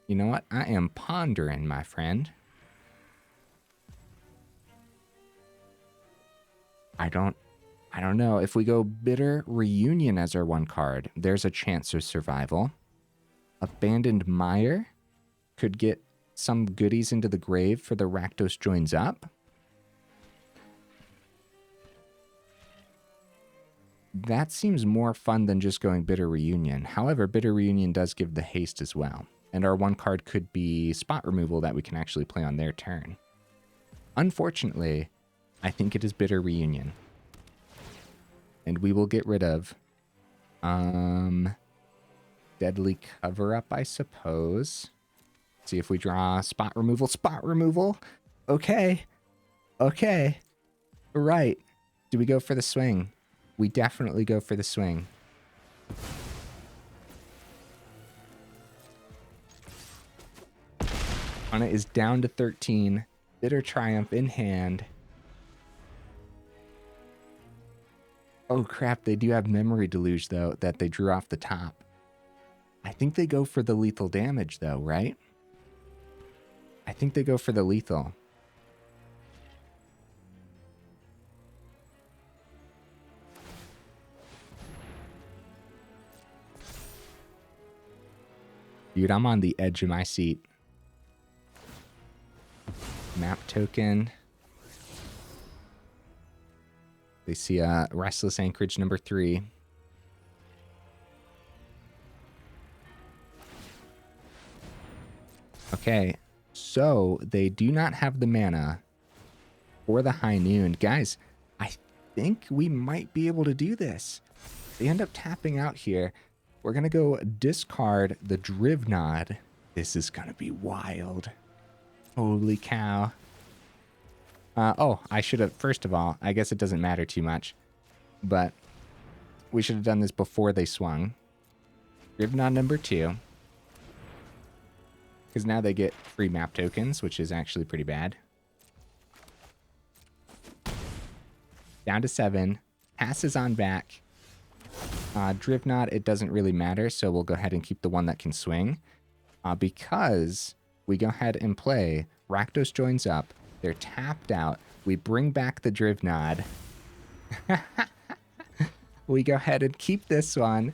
You know what? I am pondering, my friend. I don't know. If we go Bitter Reunion as our one card, there's a chance of survival. Abandoned Mire could get some goodies into the grave for the Rakdos Joins Up. That seems more fun than just going Bitter Reunion. However, Bitter Reunion does give the haste as well. And our one card could be spot removal that we can actually play on their turn. Unfortunately, I think it is Bitter Reunion. And we will get rid of Deadly Cover-Up, I suppose. See if we draw spot removal. Spot removal. Okay. Okay. Right. Do we go for the swing? We definitely go for the swing. Mana is down to 13. Bitter Triumph in hand. Oh crap, they do have Memory Deluge though that they drew off the top. I think they go for the lethal damage though, right? I think they go for the lethal. Dude, I'm on the edge of my seat. Map token. They see Restless Anchorage number 3. Okay, so they do not have the mana for the High Noon. Guys, I think we might be able to do this. They end up tapping out here. We're going to go discard the Drivnod. This is going to be wild. Holy cow. Oh, I should have, first of all, I guess it doesn't matter too much, but we should have done this before they swung. Drivnod number 2. Because now they get free map tokens, which is actually pretty bad. Down to 7. Passes on back. Drivnod, it doesn't really matter, so we'll go ahead and keep the one that can swing. Because we go ahead and play Rakdos Joins Up. They're tapped out. We bring back the Drivnod. We go ahead and keep this one.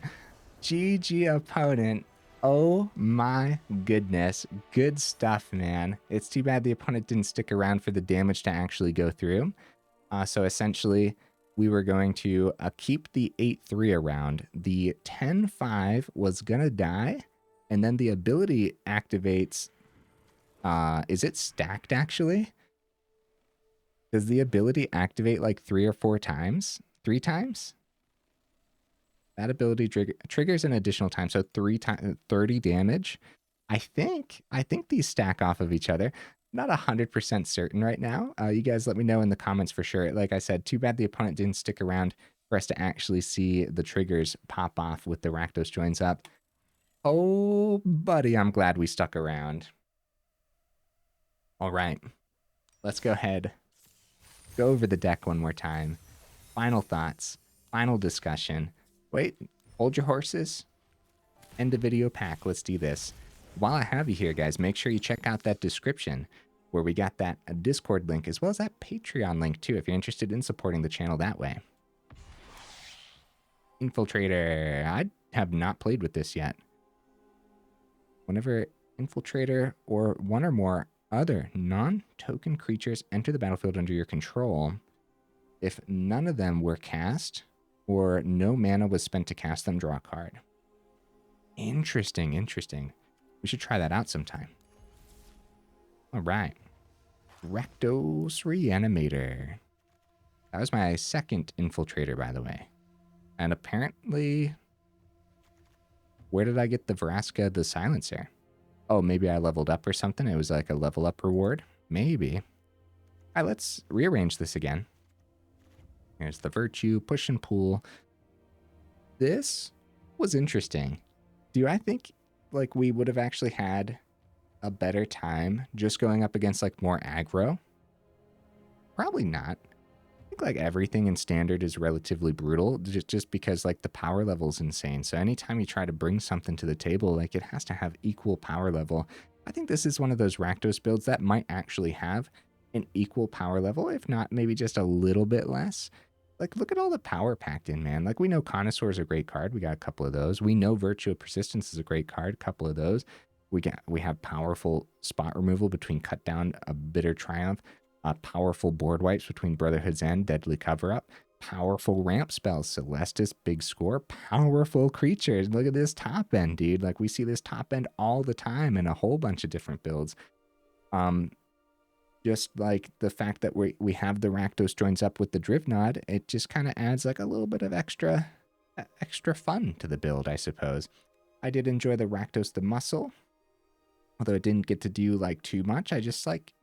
GG opponent. Oh my goodness. Good stuff, man. It's too bad the opponent didn't stick around for the damage to actually go through. So essentially, we were going to keep the 8-3 around. The 10-5 was going to die, and then the ability activates. Is it stacked, actually? Does the ability activate like 3 or 4 times? 3 times? That ability triggers an additional time, so 30 damage. I think these stack off of each other. Not 100% certain right now. You guys let me know in the comments for sure. Like I said, too bad the opponent didn't stick around for us to actually see the triggers pop off with the Rakdos Joins Up. Oh, buddy, I'm glad we stuck around. All right, let's go ahead. Go over the deck one more time. Final thoughts, final discussion. Wait, hold your horses. End the video pack. Let's do this. While I have you here, guys, make sure you check out that description where we got that Discord link as well as that Patreon link too if you're interested in supporting the channel that way. Infiltrator. I have not played with this yet. Whenever Infiltrator or one or more other non-token creatures enter the battlefield under your control, if none of them were cast or no mana was spent to cast them, draw a card. Interesting, interesting. We should try that out sometime. All right. Rakdos Reanimator. That was my second Infiltrator, by the way. And apparently... Where did I get the Vraska the Silencer? Oh, maybe I leveled up or something. It was like a level up reward. Maybe. All right, let's rearrange this again. Here's the Virtue, push and pull. This was interesting. Do I think like we would have actually had a better time just going up against like more aggro? Probably not. I think like everything in standard is relatively brutal just because like the power level is insane. So anytime you try to bring something to the table, like it has to have equal power level. I think this is one of those Rakdos builds that might actually have an equal power level, if not maybe just a little bit less. Like, look at all the power packed in, man. Like, we know Carnosaur is a great card. We got a couple of those. We know Virtue of Persistence is a great card. A couple of those. We have powerful spot removal between Cut Down, a Bitter Triumph. Powerful board wipes between Brotherhood's End, Deadly Cover-Up. Powerful ramp spells, Celestus, Big Score. Powerful creatures. Look at this top end, dude. Like, we see this top end all the time in a whole bunch of different builds. Just like the fact that we have the Rakdos Joins Up with the Drivnod, it just kind of adds like a little bit of extra fun to the build, I suppose. I did enjoy the Rakdos the Muscle, although it didn't get to do like too much. I just like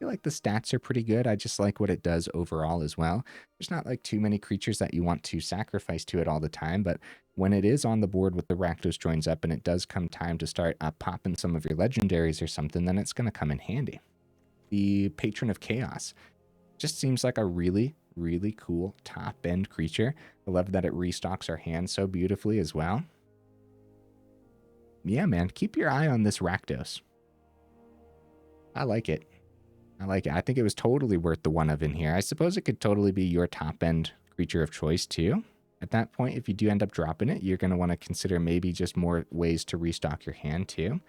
feel like the stats are pretty good. I just like what it does overall as well. There's not like too many creatures that you want to sacrifice to it all the time, but when it is on the board with the Rakdos Joins Up and it does come time to start popping some of your legendaries or something, then it's going to come in handy. The Patron of Chaos just seems like a really, really cool top-end creature. I love that it restocks our hand so beautifully as well. Yeah, man, keep your eye on this Rakdos. I like it. I like it. I think it was totally worth the one of in here. I suppose it could totally be your top-end creature of choice, too. At that point, if you do end up dropping it, you're going to want to consider maybe just more ways to restock your hand, too.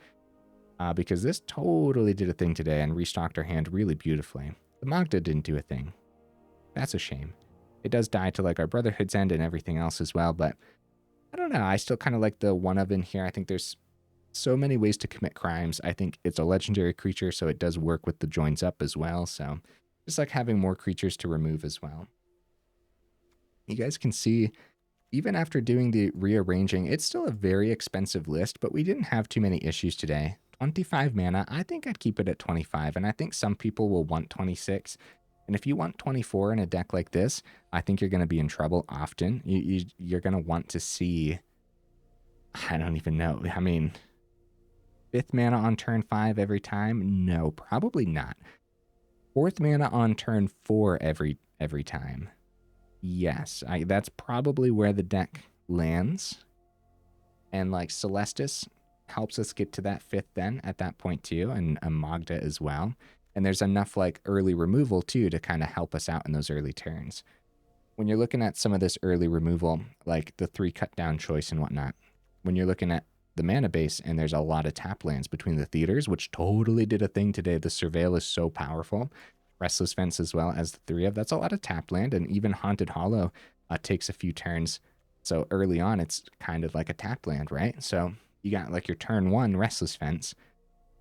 Because this totally did a thing today and restocked our hand really beautifully. The Magda didn't do a thing. That's a shame. It does die to like our Brotherhood's End and everything else as well, but I don't know. I still kind of like the one of in here. I think there's so many ways to commit crimes. I think it's a legendary creature, so it does work with the Joins Up as well. So just like having more creatures to remove as well. You guys can see, even after doing the rearranging, it's still a very expensive list, but we didn't have too many issues today. 25 mana, I think I'd keep it at 25, and I think some people will want 26. And if you want 24 in a deck like this, I think you're going to be in trouble often. You're going to want to see, I don't even know. I mean, 5th mana on turn 5 every time? No, probably not. 4th mana on turn 4 every time. Yes, that's probably where the deck lands. And like Celestus helps us get to that 5th then at that point too, and a Magda as well. And there's enough like early removal too to kind of help us out in those early turns. When you're looking at some of this early removal, like the 3 cut down choice and whatnot, when you're looking at the mana base, and there's a lot of tap lands between the theaters, which totally did a thing today. The Surveil is so powerful. Restless Vents as well as the 3 of. That's a lot of tap land, and even Haunted Hollow takes a few turns. So early on, it's kind of like a tap land, right? So you got like your turn 1 Restless Vents,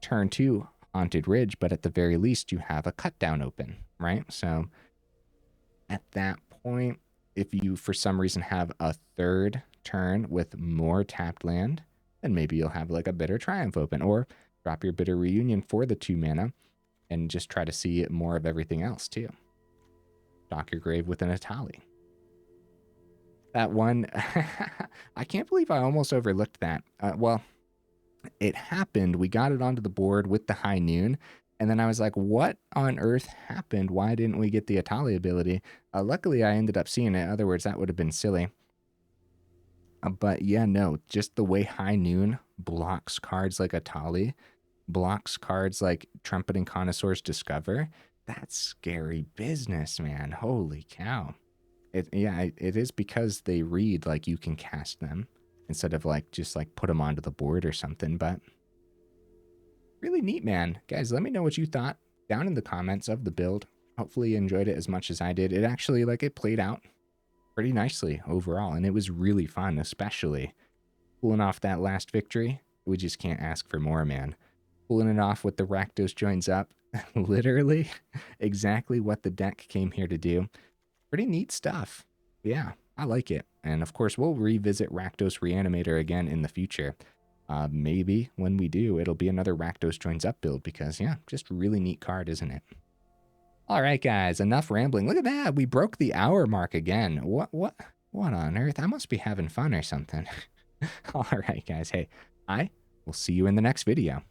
turn 2 Haunted Ridge, but at the very least, you have a cut down open, right? So at that point, if you for some reason have a third turn with more tapped land, then maybe you'll have like a Bitter Triumph open, or drop your Bitter Reunion for the 2 mana and just try to see more of everything else too. Dock your grave with an Etali. That one, I can't believe I almost overlooked that. Well, it happened. We got it onto the board with the High Noon, and then I was like, what on earth happened? Why didn't we get the Etali ability? Luckily, I ended up seeing it. In other words, that would have been silly. But yeah, no, just the way High Noon blocks cards like Etali, blocks cards like Trumpeting Carnosaur's Discover, that's scary business, man. Holy cow. It is because they read like you can cast them instead of like just like put them onto the board or something. But really neat, man. Guys, let me know what you thought down in the comments of the build. Hopefully you enjoyed it as much as I did. It actually, like, it played out pretty nicely overall, and it was really fun, especially pulling off that last victory. We just can't ask for more, man. Pulling it off with the Rakdos Joins Up. Literally exactly what the deck came here to do. Pretty neat stuff. Yeah, I like it. And of course, we'll revisit Rakdos Reanimator again in the future. Maybe when we do, it'll be another Rakdos Joins Up build because, yeah, just really neat card, isn't it? All right, guys, enough rambling. Look at that. We broke the hour mark again. What on earth? I must be having fun or something. All right, guys. Hey, I will see you in the next video.